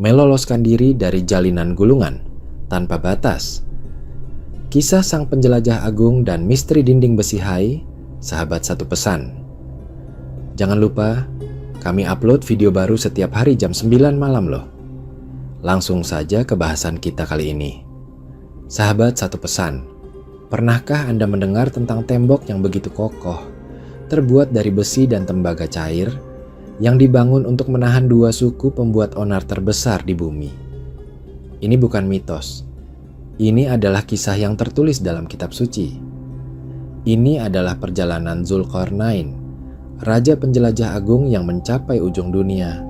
meloloskan diri dari jalinan gulungan tanpa batas. Kisah sang penjelajah agung dan misteri dinding besi Hai, sahabat satu pesan. Jangan lupa, kami upload video baru setiap hari jam 9 malam loh. Langsung saja ke bahasan kita kali ini. Sahabat satu pesan, pernahkah Anda mendengar tentang tembok yang begitu kokoh, terbuat dari besi dan tembaga cair, yang dibangun untuk menahan dua suku pembuat onar terbesar di bumi? Ini bukan mitos. Ini adalah kisah yang tertulis dalam kitab suci. Ini adalah perjalanan Zulkarnain, raja penjelajah agung yang mencapai ujung dunia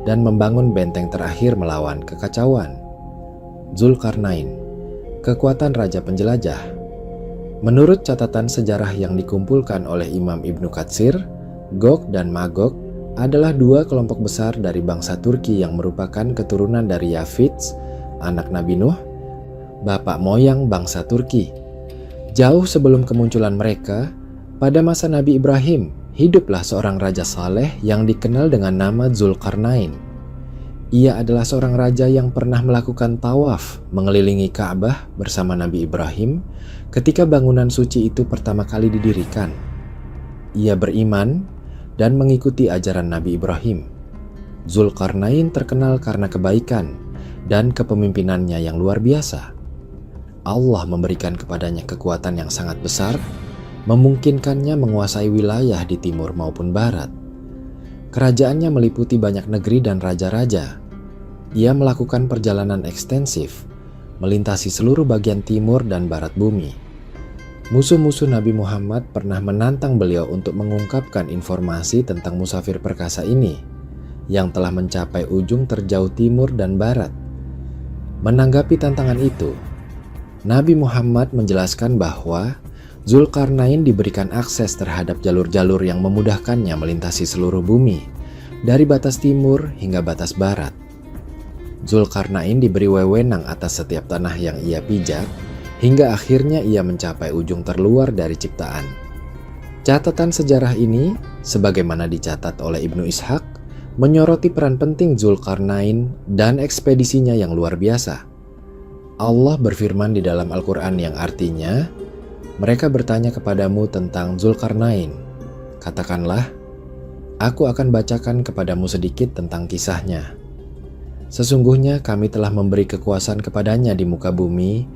dan membangun benteng terakhir melawan kekacauan. Zulkarnain, kekuatan raja penjelajah. Menurut catatan sejarah yang dikumpulkan oleh Imam Ibnu Katsir, Gog dan Magog adalah dua kelompok besar dari bangsa Turki yang merupakan keturunan dari Yafits, anak Nabi Nuh, bapak moyang bangsa Turki. Jauh sebelum kemunculan mereka, pada masa Nabi Ibrahim, hiduplah seorang raja saleh yang dikenal dengan nama Zulkarnain. Ia adalah seorang raja yang pernah melakukan tawaf mengelilingi Ka'bah bersama Nabi Ibrahim ketika bangunan suci itu pertama kali didirikan. Ia beriman dan mengikuti ajaran Nabi Ibrahim. Zulkarnain terkenal karena kebaikan dan kepemimpinannya yang luar biasa. Allah memberikan kepadanya kekuatan yang sangat besar, memungkinkannya menguasai wilayah di timur maupun barat. Kerajaannya meliputi banyak negeri dan raja-raja. Ia melakukan perjalanan ekstensif, melintasi seluruh bagian timur dan barat bumi. Musuh-musuh Nabi Muhammad pernah menantang beliau untuk mengungkapkan informasi tentang musafir perkasa ini, yang telah mencapai ujung terjauh timur dan barat. Menanggapi tantangan itu, Nabi Muhammad menjelaskan bahwa Zulkarnain diberikan akses terhadap jalur-jalur yang memudahkannya melintasi seluruh bumi, dari batas timur hingga batas barat. Zulkarnain diberi wewenang atas setiap tanah yang ia pijak, hingga akhirnya ia mencapai ujung terluar dari ciptaan. Catatan sejarah ini, sebagaimana dicatat oleh Ibnu Ishaq, menyoroti peran penting Zulkarnain dan ekspedisinya yang luar biasa. Allah berfirman di dalam Al-Quran yang artinya, mereka bertanya kepadamu tentang Zulkarnain. Katakanlah, aku akan bacakan kepadamu sedikit tentang kisahnya. Sesungguhnya kami telah memberi kekuasaan kepadanya di muka bumi,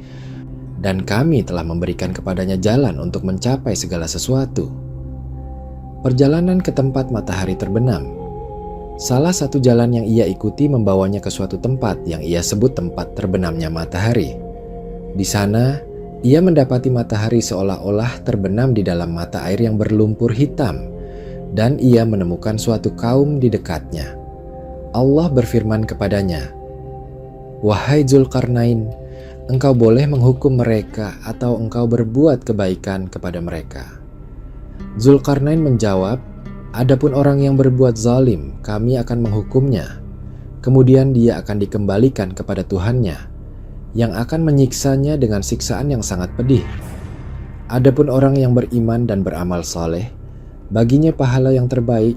dan kami telah memberikan kepadanya jalan untuk mencapai segala sesuatu. Perjalanan ke tempat matahari terbenam. Salah satu jalan yang ia ikuti membawanya ke suatu tempat yang ia sebut tempat terbenamnya matahari. Di sana, ia mendapati matahari seolah-olah terbenam di dalam mata air yang berlumpur hitam, dan ia menemukan suatu kaum di dekatnya. Allah berfirman kepadanya, "Wahai Zulkarnain, engkau boleh menghukum mereka atau engkau berbuat kebaikan kepada mereka." Zulkarnain menjawab, "Adapun orang yang berbuat zalim, kami akan menghukumnya. Kemudian dia akan dikembalikan kepada Tuhannya, yang akan menyiksanya dengan siksaan yang sangat pedih. Adapun orang yang beriman dan beramal saleh, baginya pahala yang terbaik,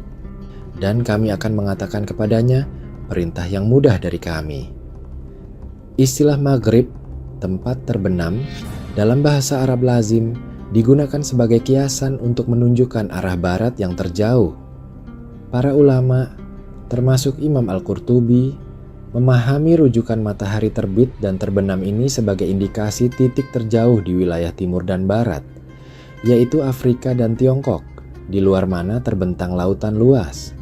dan kami akan mengatakan kepadanya perintah yang mudah dari kami." Istilah maghrib, tempat terbenam, dalam bahasa Arab lazim, digunakan sebagai kiasan untuk menunjukkan arah barat yang terjauh. Para ulama, termasuk Imam Al-Qurtubi, memahami rujukan matahari terbit dan terbenam ini sebagai indikasi titik terjauh di wilayah timur dan barat, yaitu Afrika dan Tiongkok, di luar mana terbentang lautan luas.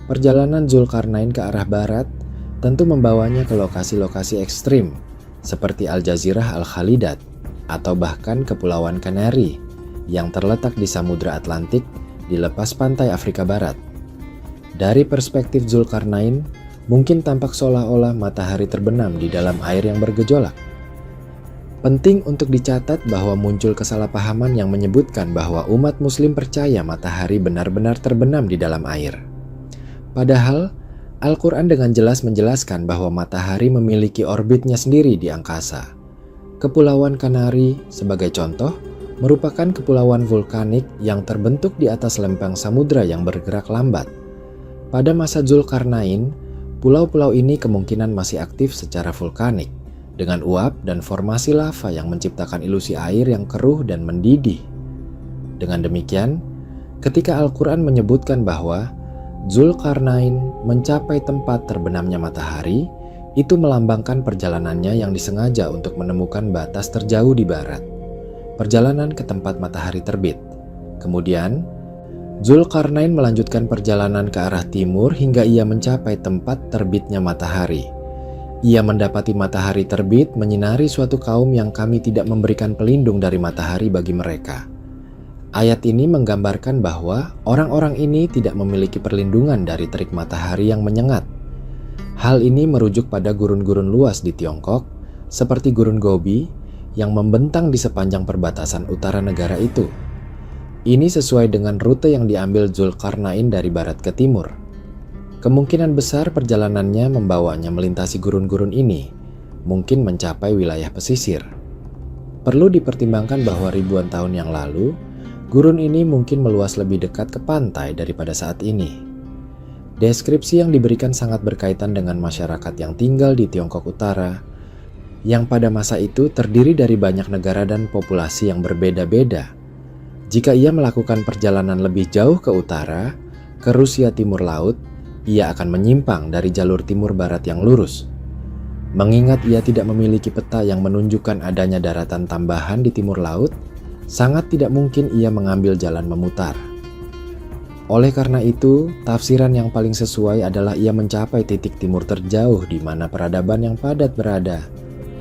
Perjalanan Zulkarnain ke arah barat tentu membawanya ke lokasi-lokasi ekstrim, seperti Al-Jazirah Al-Khalidat, atau bahkan Kepulauan Kanari yang terletak di Samudra Atlantik di lepas pantai Afrika Barat. Dari perspektif Zulkarnain, mungkin tampak seolah-olah matahari terbenam di dalam air yang bergejolak. Penting untuk dicatat bahwa muncul kesalahpahaman yang menyebutkan bahwa umat muslim percaya matahari benar-benar terbenam di dalam air. Padahal, Al-Quran dengan jelas menjelaskan bahwa matahari memiliki orbitnya sendiri di angkasa. Kepulauan Kanari, sebagai contoh, merupakan kepulauan vulkanik yang terbentuk di atas lempeng samudra yang bergerak lambat. Pada masa Zulkarnain, Pulau-pulau ini kemungkinan masih aktif secara vulkanik, dengan uap dan formasi lava yang menciptakan ilusi air yang keruh dan mendidih. Dengan demikian, ketika Al-Quran menyebutkan bahwa Zulkarnain mencapai tempat terbenamnya matahari, itu melambangkan perjalanannya yang disengaja untuk menemukan batas terjauh di barat, perjalanan ke tempat matahari terbit. Kemudian, Zulkarnain melanjutkan perjalanan ke arah timur hingga ia mencapai tempat terbitnya matahari. Ia mendapati matahari terbit menyinari suatu kaum yang kami tidak memberikan pelindung dari matahari bagi mereka. Ayat ini menggambarkan bahwa orang-orang ini tidak memiliki perlindungan dari terik matahari yang menyengat. Hal ini merujuk pada gurun-gurun luas di Tiongkok, seperti Gurun Gobi, yang membentang di sepanjang perbatasan utara negara itu. Ini sesuai dengan rute yang diambil Zulkarnain dari barat ke timur. Kemungkinan besar perjalanannya membawanya melintasi gurun-gurun ini, mungkin mencapai wilayah pesisir. Perlu dipertimbangkan bahwa ribuan tahun yang lalu, gurun ini mungkin meluas lebih dekat ke pantai daripada saat ini. Deskripsi yang diberikan sangat berkaitan dengan masyarakat yang tinggal di Tiongkok Utara, yang pada masa itu terdiri dari banyak negara dan populasi yang berbeda-beda. Jika ia melakukan perjalanan lebih jauh ke utara, ke Rusia Timur Laut, ia akan menyimpang dari jalur timur barat yang lurus. Mengingat ia tidak memiliki peta yang menunjukkan adanya daratan tambahan di timur laut, sangat tidak mungkin ia mengambil jalan memutar. Oleh karena itu, tafsiran yang paling sesuai adalah ia mencapai titik timur terjauh di mana peradaban yang padat berada,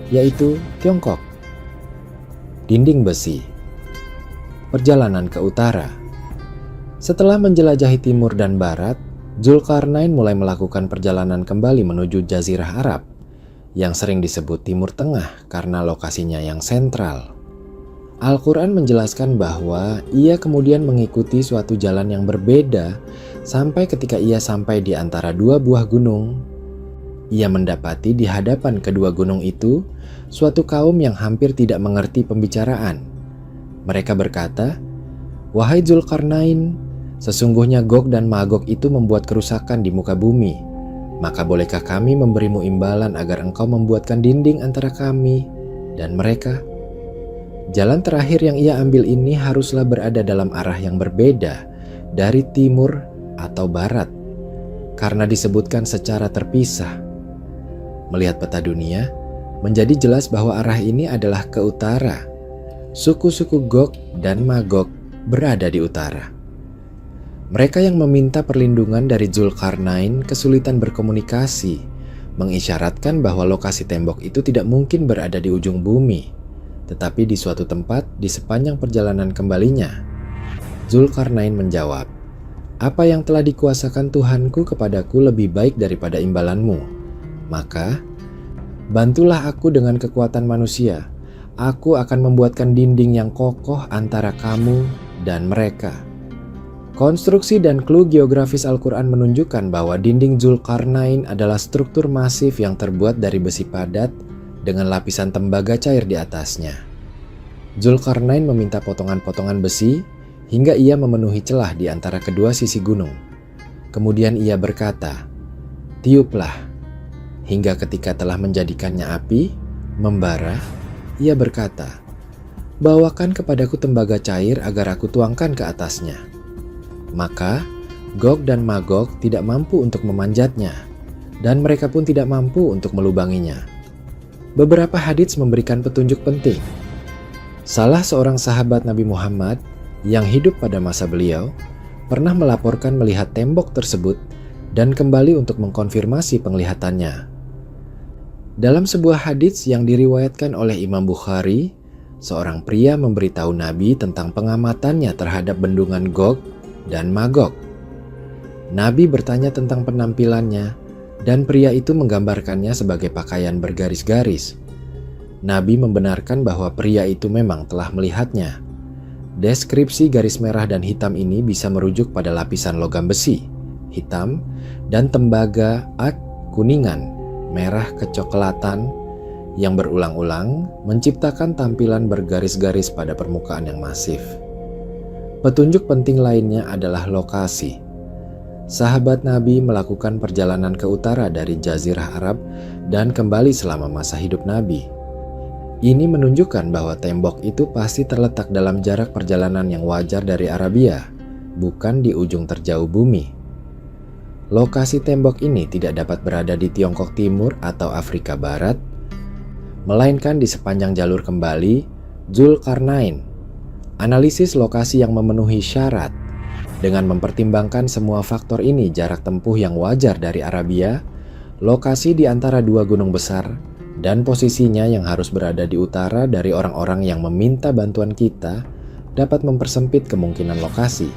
yaitu Tiongkok. Dinding besi. Perjalanan ke utara. Setelah menjelajahi timur dan barat, Zulkarnain mulai melakukan perjalanan kembali menuju Jazirah Arab, yang sering disebut Timur Tengah karena lokasinya yang sentral. Al-Quran menjelaskan bahwa ia kemudian mengikuti suatu jalan yang berbeda sampai ketika ia sampai di antara dua buah gunung. Ia mendapati di hadapan kedua gunung itu suatu kaum yang hampir tidak mengerti pembicaraan. Mereka berkata, "Wahai Zulkarnain, sesungguhnya Gog dan Magog itu membuat kerusakan di muka bumi. Maka bolehkah kami memberimu imbalan agar engkau membuatkan dinding antara kami dan mereka?" Jalan terakhir yang ia ambil ini haruslah berada dalam arah yang berbeda dari timur atau barat, karena disebutkan secara terpisah. Melihat peta dunia, menjadi jelas bahwa arah ini adalah ke utara. Suku-suku Gog dan Magog berada di utara. Mereka yang meminta perlindungan dari Zulkarnain kesulitan berkomunikasi, mengisyaratkan bahwa lokasi tembok itu tidak mungkin berada di ujung bumi, tetapi di suatu tempat di sepanjang perjalanan kembalinya. Zulkarnain menjawab, "Apa yang telah dikuasakan Tuhanku kepadaku lebih baik daripada imbalanmu. Maka, bantulah aku dengan kekuatan manusia. Aku akan membuatkan dinding yang kokoh antara kamu dan mereka." Konstruksi dan clue geografis Al-Quran menunjukkan bahwa dinding Zulkarnain adalah struktur masif yang terbuat dari besi padat dengan lapisan tembaga cair di atasnya. Zulkarnain meminta potongan-potongan besi hingga ia memenuhi celah di antara kedua sisi gunung. Kemudian ia berkata, "Tiuplah." Hingga ketika telah menjadikannya api, membara, ia berkata, "Bawakan kepadaku tembaga cair agar aku tuangkan ke atasnya." Maka Gog dan Magog tidak mampu untuk memanjatnya, dan mereka pun tidak mampu untuk melubanginya. Beberapa hadits memberikan petunjuk penting. Salah seorang sahabat Nabi Muhammad yang hidup pada masa beliau pernah melaporkan melihat tembok tersebut dan kembali untuk mengkonfirmasi penglihatannya. Dalam sebuah hadits yang diriwayatkan oleh Imam Bukhari, seorang pria memberitahu Nabi tentang pengamatannya terhadap bendungan Gog dan Magog. Nabi bertanya tentang penampilannya, dan pria itu menggambarkannya sebagai pakaian bergaris-garis. Nabi membenarkan bahwa pria itu memang telah melihatnya. Deskripsi garis merah dan hitam ini bisa merujuk pada lapisan logam besi, hitam, dan tembaga kuningan, merah kecoklatan yang berulang-ulang menciptakan tampilan bergaris-garis pada permukaan yang masif. Petunjuk penting lainnya adalah lokasi. sahabat Nabi melakukan perjalanan ke utara dari Jazirah Arab dan kembali selama masa hidup Nabi. Ini menunjukkan bahwa tembok itu pasti terletak dalam jarak perjalanan yang wajar dari Arabia, bukan di ujung terjauh bumi. Lokasi tembok ini tidak dapat berada di Tiongkok Timur atau Afrika Barat, melainkan di sepanjang jalur kembali Dzulkarnain. Analisis lokasi yang memenuhi syarat. Dengan mempertimbangkan semua faktor ini, jarak tempuh yang wajar dari Arabia, lokasi di antara dua gunung besar, dan posisinya yang harus berada di utara dari orang-orang yang meminta bantuan kita dapat mempersempit kemungkinan lokasi.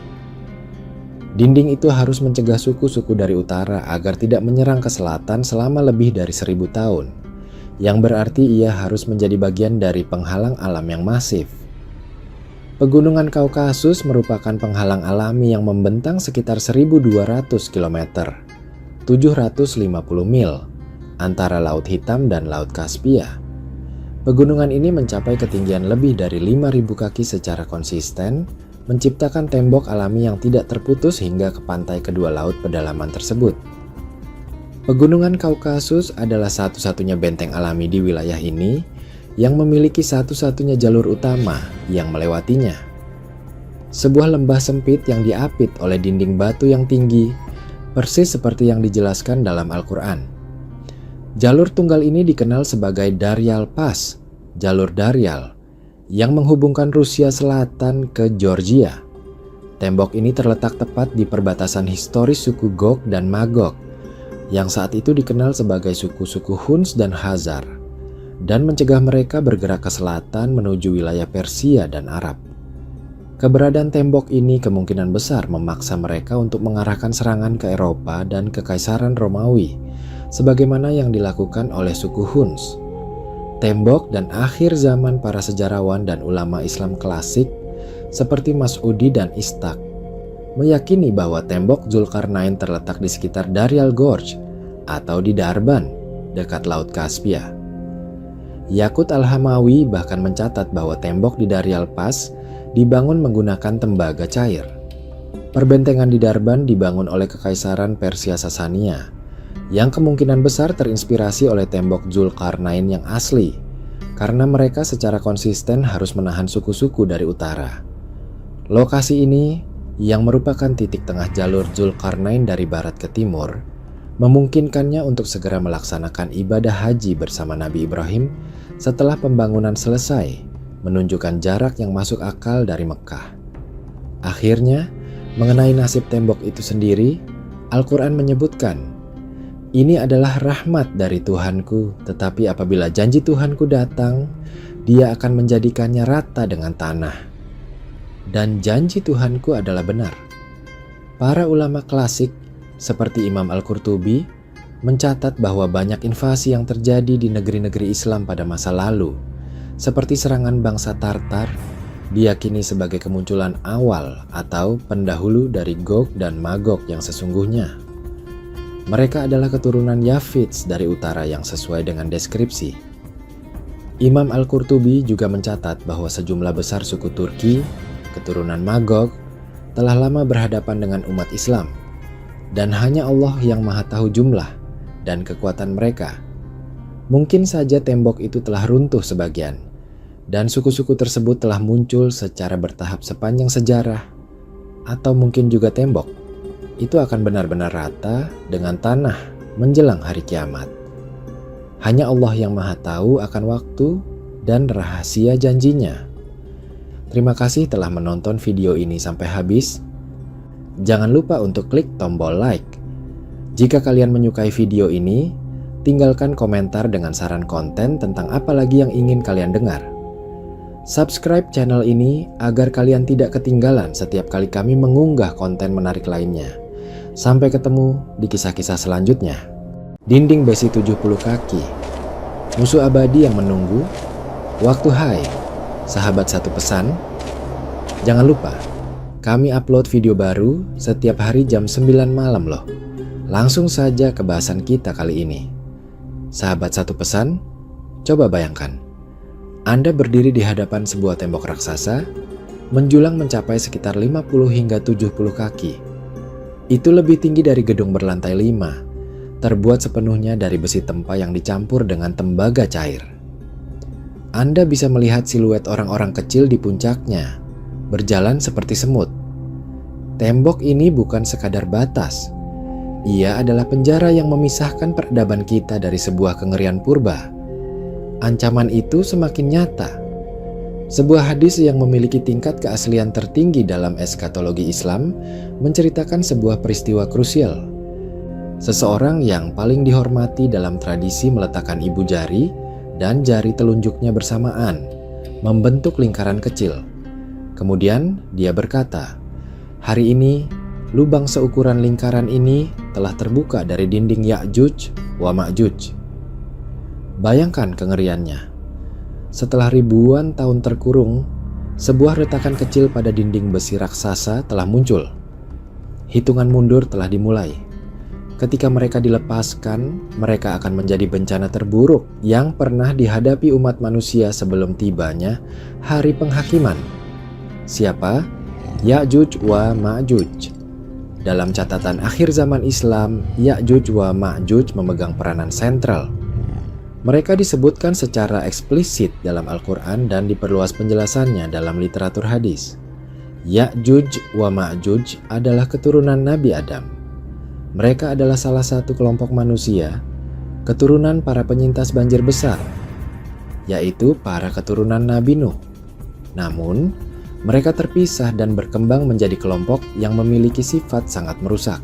Dinding itu harus mencegah suku-suku dari utara agar tidak menyerang ke selatan selama lebih dari 1000 tahun, yang berarti ia harus menjadi bagian dari penghalang alam yang masif. Pegunungan Kaukasus merupakan penghalang alami yang membentang sekitar 1.200 km, 750 mil, antara Laut Hitam dan Laut Kaspia. Pegunungan ini mencapai ketinggian lebih dari 5.000 kaki secara konsisten, menciptakan tembok alami yang tidak terputus hingga ke pantai kedua laut pedalaman tersebut. Pegunungan Kaukasus adalah satu-satunya benteng alami di wilayah ini yang memiliki satu-satunya jalur utama yang melewatinya. Sebuah lembah sempit yang diapit oleh dinding batu yang tinggi, persis seperti yang dijelaskan dalam Al-Quran. Jalur tunggal ini dikenal sebagai Daryal Pass, jalur Daryal, yang menghubungkan Rusia Selatan ke Georgia. Tembok ini terletak tepat di perbatasan historis suku Gog dan Magog, yang saat itu dikenal sebagai suku-suku Huns dan Khazar, dan mencegah mereka bergerak ke selatan menuju wilayah Persia dan Arab. Keberadaan tembok ini kemungkinan besar memaksa mereka untuk mengarahkan serangan ke Eropa dan Kekaisaran Romawi, sebagaimana yang dilakukan oleh suku Huns. Tembok dan akhir zaman para sejarawan dan ulama Islam klasik seperti Mas'udi dan Ishaq meyakini bahwa tembok Dzulkarnain terletak di sekitar Daryal Gorge atau di Darban, dekat Laut Kaspia. Yaqut Al-Hamawi bahkan mencatat bahwa tembok di Daryal Pass dibangun menggunakan tembaga cair. Perbentengan di Darban dibangun oleh Kekaisaran Persia Sasania, yang kemungkinan besar terinspirasi oleh tembok Dzulkarnain yang asli, karena mereka secara konsisten harus menahan suku-suku dari utara. Lokasi ini, yang merupakan titik tengah jalur Dzulkarnain dari barat ke timur, memungkinkannya untuk segera melaksanakan ibadah haji bersama Nabi Ibrahim setelah pembangunan selesai, menunjukkan jarak yang masuk akal dari Mekah. Akhirnya, mengenai nasib tembok itu sendiri, Al-Quran menyebutkan, "Ini adalah rahmat dari Tuhanku, tetapi apabila janji Tuhanku datang, Dia akan menjadikannya rata dengan tanah. Dan janji Tuhanku adalah benar." Para ulama klasik seperti Imam Al-Qurtubi mencatat bahwa banyak invasi yang terjadi di negeri-negeri Islam pada masa lalu, seperti serangan bangsa Tartar, diyakini sebagai kemunculan awal atau pendahulu dari Gog dan Magog yang sesungguhnya. Mereka adalah keturunan Yafits dari utara yang sesuai dengan deskripsi. Imam Al-Qurtubi juga mencatat bahwa sejumlah besar suku Turki, keturunan Magog, telah lama berhadapan dengan umat Islam, dan hanya Allah yang maha tahu jumlah dan kekuatan mereka. Mungkin saja tembok itu telah runtuh sebagian, dan suku-suku tersebut telah muncul secara bertahap sepanjang sejarah, atau mungkin juga tembok itu akan benar-benar rata dengan tanah menjelang hari kiamat. Hanya Allah yang maha tahu akan waktu dan rahasia janjinya. Terima kasih telah menonton video ini sampai habis. Jangan lupa untuk klik tombol like. Jika kalian menyukai video ini, tinggalkan komentar dengan saran konten tentang apa lagi yang ingin kalian dengar. Subscribe channel ini agar kalian tidak ketinggalan setiap kali kami mengunggah konten menarik lainnya. Sampai ketemu di kisah-kisah selanjutnya. Dinding besi 70 kaki, musuh abadi yang menunggu, waktu hai, sahabat satu pesan. Jangan lupa, kami upload video baru setiap hari jam 9 malam loh. Langsung saja ke bahasan kita kali ini. Sahabat satu pesan, coba bayangkan. Anda berdiri di hadapan sebuah tembok raksasa, menjulang mencapai sekitar 50 hingga 70 kaki. Itu lebih tinggi dari gedung berlantai 5, terbuat sepenuhnya dari besi tempa yang dicampur dengan tembaga cair. Anda bisa melihat siluet orang-orang kecil di puncaknya, berjalan seperti semut. Tembok ini bukan sekadar batas. Ia adalah penjara yang memisahkan peradaban kita dari sebuah kengerian purba. Ancaman itu semakin nyata. Sebuah hadis yang memiliki tingkat keaslian tertinggi dalam eskatologi Islam menceritakan sebuah peristiwa krusial. Seseorang yang paling dihormati dalam tradisi meletakkan ibu jari dan jari telunjuknya bersamaan, membentuk lingkaran kecil. Kemudian dia berkata, "Hari ini, lubang seukuran lingkaran ini telah terbuka dari dinding Ya'juj wa Ma'juj." Bayangkan kengeriannya. Setelah ribuan tahun terkurung, sebuah retakan kecil pada dinding besi raksasa telah muncul. Hitungan mundur telah dimulai. Ketika mereka dilepaskan, mereka akan menjadi bencana terburuk yang pernah dihadapi umat manusia sebelum tibanya hari penghakiman. Siapa? Ya'juj wa Ma'juj. Dalam catatan akhir zaman Islam, Ya'juj wa Ma'juj memegang peranan sentral. Mereka disebutkan secara eksplisit dalam Al-Quran dan diperluas penjelasannya dalam literatur hadis. Ya'juj wa Ma'juj adalah keturunan Nabi Adam. Mereka adalah salah satu kelompok manusia, keturunan para penyintas banjir besar, yaitu para keturunan Nabi Nuh. Namun, mereka terpisah dan berkembang menjadi kelompok yang memiliki sifat sangat merusak.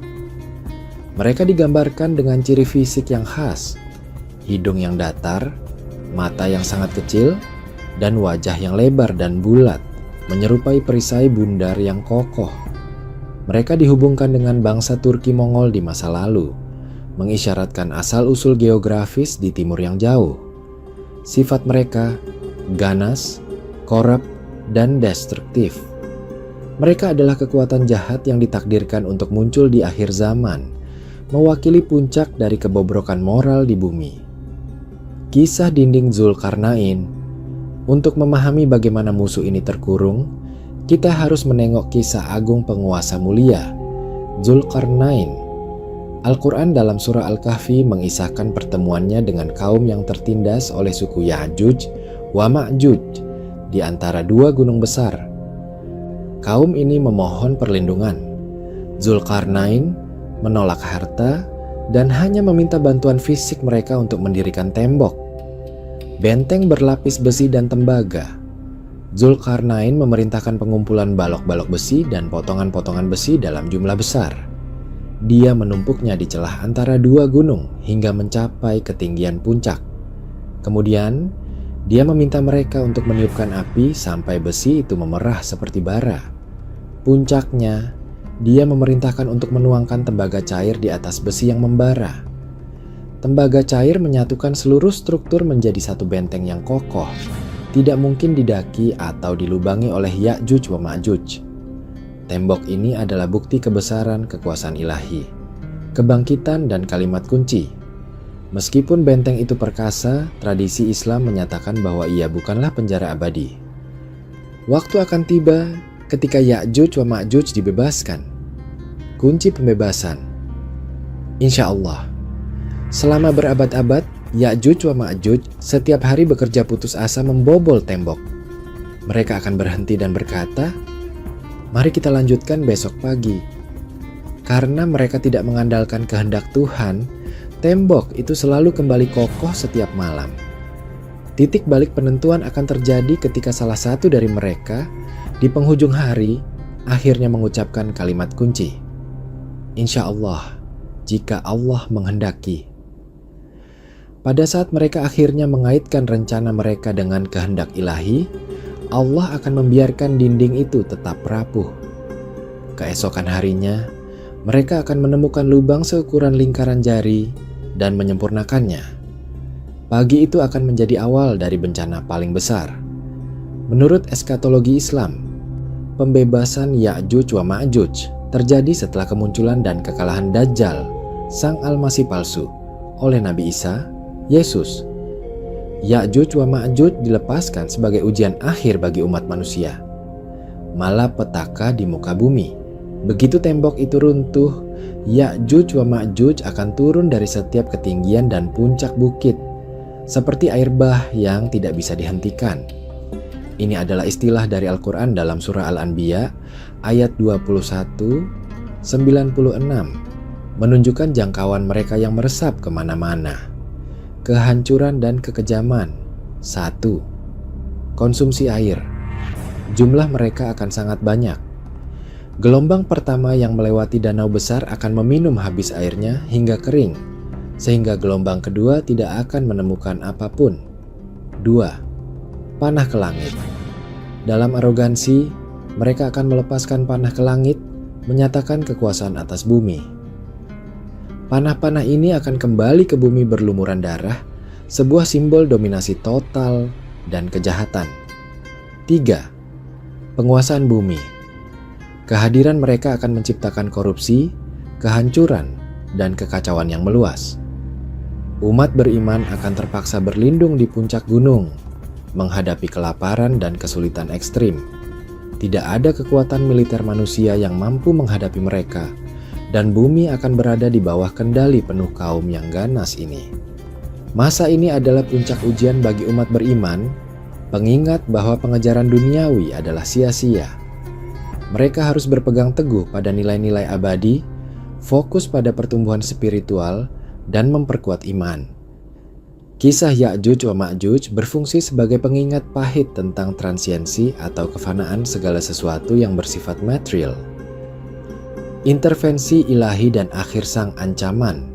Mereka digambarkan dengan ciri fisik yang khas, hidung yang datar, mata yang sangat kecil, dan wajah yang lebar dan bulat, menyerupai perisai bundar yang kokoh. Mereka dihubungkan dengan bangsa Turki Mongol di masa lalu, mengisyaratkan asal-usul geografis di timur yang jauh. Sifat mereka ganas, korup, dan destruktif. Mereka adalah kekuatan jahat yang ditakdirkan untuk muncul di akhir zaman, mewakili puncak dari kebobrokan moral di bumi. Kisah dinding Zulkarnain. Untuk memahami bagaimana musuh ini terkurung, kita harus menengok kisah agung penguasa mulia, Zulkarnain. Al-Quran dalam surah Al-Kahfi mengisahkan pertemuannya dengan kaum yang tertindas oleh suku Ya'juj wa Ma'juj di antara dua gunung besar. Kaum ini memohon perlindungan. Zulkarnain menolak harta dan hanya meminta bantuan fisik mereka untuk mendirikan tembok, benteng berlapis besi dan tembaga. Zulkarnain memerintahkan pengumpulan balok-balok besi dan potongan-potongan besi dalam jumlah besar. Dia menumpuknya di celah antara dua gunung hingga mencapai ketinggian puncak. Kemudian, dia meminta mereka untuk meniupkan api sampai besi itu memerah seperti bara. Puncaknya, dia memerintahkan untuk menuangkan tembaga cair di atas besi yang membara. Tembaga cair menyatukan seluruh struktur menjadi satu benteng yang kokoh, tidak mungkin didaki atau dilubangi oleh Ya'juj wa Ma'juj. Tembok ini adalah bukti kebesaran kekuasaan ilahi, kebangkitan dan kalimat kunci. Meskipun benteng itu perkasa, tradisi Islam menyatakan bahwa ia bukanlah penjara abadi. Waktu akan tiba ketika Ya'juj wa Ma'juj dibebaskan. Kunci pembebasan. Insya Allah, selama berabad-abad, Ya'juj wa Ma'juj setiap hari bekerja putus asa membobol tembok. Mereka akan berhenti dan berkata, "Mari kita lanjutkan besok pagi." Karena mereka tidak mengandalkan kehendak Tuhan, tembok itu selalu kembali kokoh setiap malam. Titik balik penentuan akan terjadi ketika salah satu dari mereka di penghujung hari akhirnya mengucapkan kalimat kunci, "Insya Allah, jika Allah menghendaki." Pada saat mereka akhirnya mengaitkan rencana mereka dengan kehendak ilahi, Allah akan membiarkan dinding itu tetap rapuh. Keesokan harinya, mereka akan menemukan lubang seukuran lingkaran jari dan menyempurnakannya. Pagi itu akan menjadi awal dari bencana paling besar. Menurut eskatologi Islam, pembebasan Ya'juj wa Ma'juj terjadi setelah kemunculan dan kekalahan Dajjal, sang Al-Masih palsu, oleh Nabi Isa, Yesus. Ya'juj wa Ma'juj dilepaskan sebagai ujian akhir bagi umat manusia. Malapetaka di muka bumi. Begitu tembok itu runtuh, Ya'juj wa Ma'juj akan turun dari setiap ketinggian dan puncak bukit, seperti air bah yang tidak bisa dihentikan. Ini adalah istilah dari Al-Quran dalam surah Al-Anbiya ayat 21-96, menunjukkan jangkauan mereka yang meresap kemana-mana. Kehancuran dan kekejaman. 1. Konsumsi air. Jumlah mereka akan sangat banyak. Gelombang pertama yang melewati danau besar akan meminum habis airnya hingga kering, sehingga gelombang kedua tidak akan menemukan apapun. 2. Panah ke langit. Dalam arogansi, mereka akan melepaskan panah ke langit, menyatakan kekuasaan atas bumi. Panah-panah ini akan kembali ke bumi berlumuran darah, sebuah simbol dominasi total dan kejahatan. 3. Penguasaan bumi. Kehadiran mereka akan menciptakan korupsi, kehancuran, dan kekacauan yang meluas. Umat beriman akan terpaksa berlindung di puncak gunung, menghadapi kelaparan dan kesulitan ekstrim. Tidak ada kekuatan militer manusia yang mampu menghadapi mereka, dan bumi akan berada di bawah kendali penuh kaum yang ganas ini. Masa ini adalah puncak ujian bagi umat beriman, pengingat bahwa pengejaran duniawi adalah sia-sia. Mereka harus berpegang teguh pada nilai-nilai abadi, fokus pada pertumbuhan spiritual, dan memperkuat iman. Kisah Ya'juj wa Ma'juj berfungsi sebagai pengingat pahit tentang transiensi atau kefanaan segala sesuatu yang bersifat material. Intervensi ilahi dan akhir sang ancaman.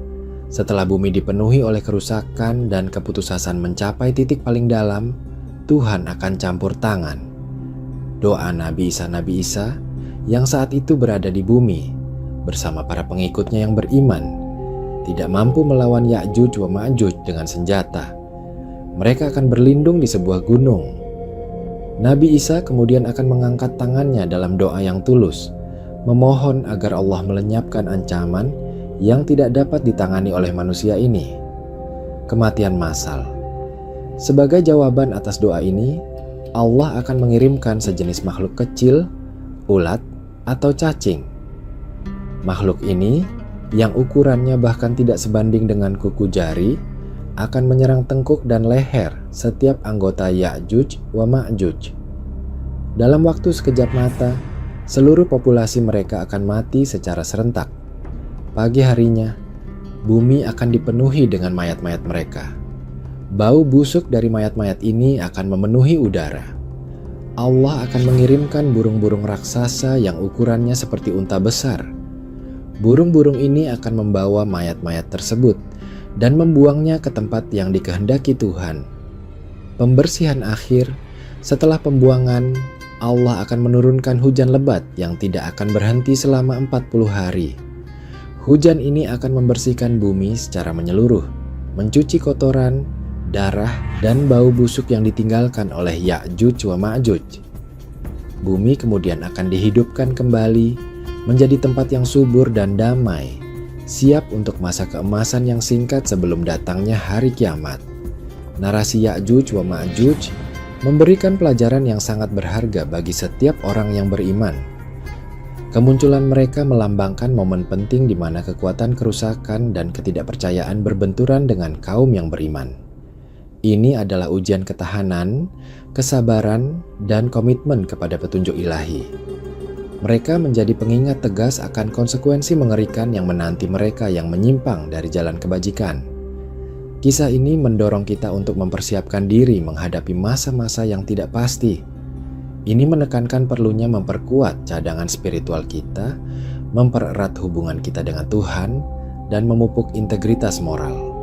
Setelah bumi dipenuhi oleh kerusakan dan keputusasaan mencapai titik paling dalam, Tuhan akan campur tangan. Doa Nabi Isa yang saat itu berada di bumi bersama para pengikutnya yang beriman tidak mampu melawan Ya'juj wa Ma'juj dengan senjata. Mereka akan berlindung di sebuah gunung. Nabi Isa kemudian akan mengangkat tangannya dalam doa yang tulus, memohon agar Allah melenyapkan ancaman yang tidak dapat ditangani oleh manusia ini. Kematian massal. Sebagai jawaban atas doa ini, Allah akan mengirimkan sejenis makhluk kecil, ulat, atau cacing. Makhluk ini, yang ukurannya bahkan tidak sebanding dengan kuku jari, akan menyerang tengkuk dan leher setiap anggota Ya'juj wa Ma'juj. Dalam waktu sekejap mata, seluruh populasi mereka akan mati secara serentak. Pagi harinya, bumi akan dipenuhi dengan mayat-mayat mereka. Bau busuk dari mayat-mayat ini akan memenuhi udara. Allah akan mengirimkan burung-burung raksasa yang ukurannya seperti unta besar. Burung-burung ini akan membawa mayat-mayat tersebut dan membuangnya ke tempat yang dikehendaki Tuhan. Pembersihan akhir. Setelah pembuangan, Allah akan menurunkan hujan lebat yang tidak akan berhenti selama 40 hari. Hujan ini akan membersihkan bumi secara menyeluruh, mencuci kotoran, darah, dan bau busuk yang ditinggalkan oleh Ya'juj wa Ma'juj. Bumi kemudian akan dihidupkan kembali menjadi tempat yang subur dan damai, siap untuk masa keemasan yang singkat sebelum datangnya hari kiamat. Narasi Ya'juj wa Ma'juj memberikan pelajaran yang sangat berharga bagi setiap orang yang beriman. Kemunculan mereka melambangkan momen penting di mana kekuatan kerusakan dan ketidakpercayaan berbenturan dengan kaum yang beriman. Ini adalah ujian ketahanan, kesabaran, dan komitmen kepada petunjuk ilahi. Mereka menjadi pengingat tegas akan konsekuensi mengerikan yang menanti mereka yang menyimpang dari jalan kebajikan. Kisah ini mendorong kita untuk mempersiapkan diri menghadapi masa-masa yang tidak pasti. Ini menekankan perlunya memperkuat cadangan spiritual kita, mempererat hubungan kita dengan Tuhan, dan memupuk integritas moral.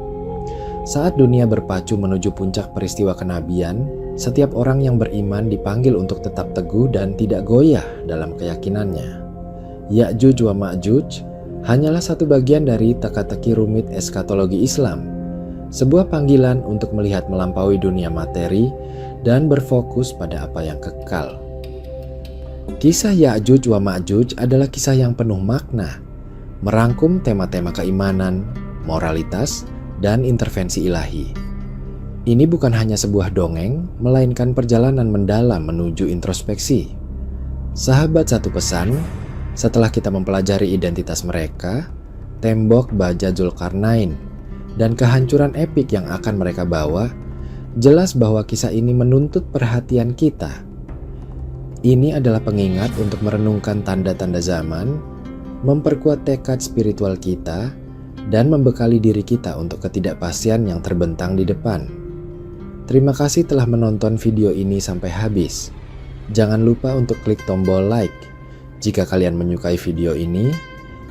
Saat dunia berpacu menuju puncak peristiwa kenabian, setiap orang yang beriman dipanggil untuk tetap teguh dan tidak goyah dalam keyakinannya. Ya'juj wa Ma'juj hanyalah satu bagian dari teka-teki rumit eskatologi Islam, sebuah panggilan untuk melihat melampaui dunia materi dan berfokus pada apa yang kekal. Kisah Ya'juj wa Ma'juj adalah kisah yang penuh makna, merangkum tema-tema keimanan, moralitas, dan intervensi ilahi. Ini bukan hanya sebuah dongeng, melainkan perjalanan mendalam menuju introspeksi. Sahabat Satu Pesan, Setelah kita mempelajari identitas mereka, tembok baja Zulkarnain, dan kehancuran epik yang akan mereka bawa, jelas bahwa kisah ini menuntut perhatian kita. Ini adalah pengingat untuk merenungkan tanda-tanda zaman, memperkuat tekad spiritual kita, dan membekali diri kita untuk ketidakpastian yang terbentang di depan. Terima kasih telah menonton video ini sampai habis. Jangan lupa untuk klik tombol like. Jika kalian menyukai video ini,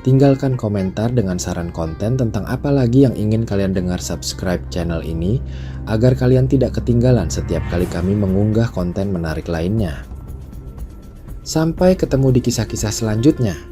tinggalkan komentar dengan saran konten tentang apa lagi yang ingin kalian dengar. Subscribe channel ini agar kalian tidak ketinggalan setiap kali kami mengunggah konten menarik lainnya. Sampai ketemu di kisah-kisah selanjutnya.